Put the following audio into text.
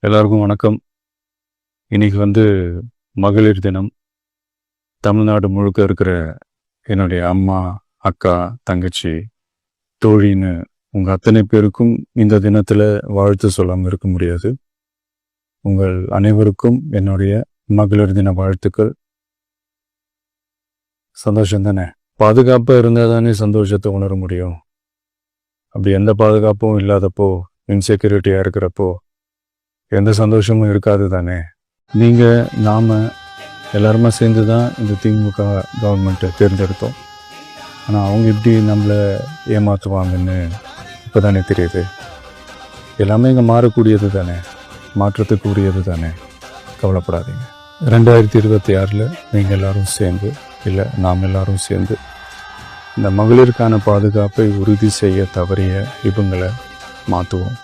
எல்லாருக்கும் வணக்கம். இன்னைக்கு மகளிர் தினம். தமிழ்நாடு முழுக்க இருக்கிற என்னுடைய அம்மா, அக்கா, தங்கச்சி, தோழின்னு உங்கள் அத்தனை பேருக்கும் இந்த தினத்தில் வாழ்த்து சொல்லாமல் இருக்க முடியாது. உங்கள் அனைவருக்கும் என்னுடைய மகளிர் தின வாழ்த்துக்கள். சந்தோஷம் தானே? பாதுகாப்பாக இருந்தால் தானே சந்தோஷத்தை உணர முடியும். அப்படி எந்த பாதுகாப்பும் இல்லாதப்போ, இன்செக்யூரிட்டியாக இருக்கிறப்போ எந்த சந்தோஷமும் இருக்காது தானே. நீங்கள் நாம் எல்லாருமே சேர்ந்து தான் இந்த திமுக கவர்மெண்ட்டை தேர்ந்தெடுத்தோம். ஆனால் அவங்க எப்படி நம்மளை ஏமாற்றுவாங்கன்னு இப்போ தானே தெரியுது. எல்லாமே இங்கே மாறக்கூடியது தானே, மாற்றத்துக்கு உரியது தானே. கவலைப்படாதீங்க. 2026 நீங்கள் எல்லோரும் சேர்ந்து, இல்லை நாம் எல்லோரும் சேர்ந்து இந்த மகளிருக்கான பாதுகாப்பை உறுதி செய்ய தவறிய இவங்களை மாற்றுவோம்.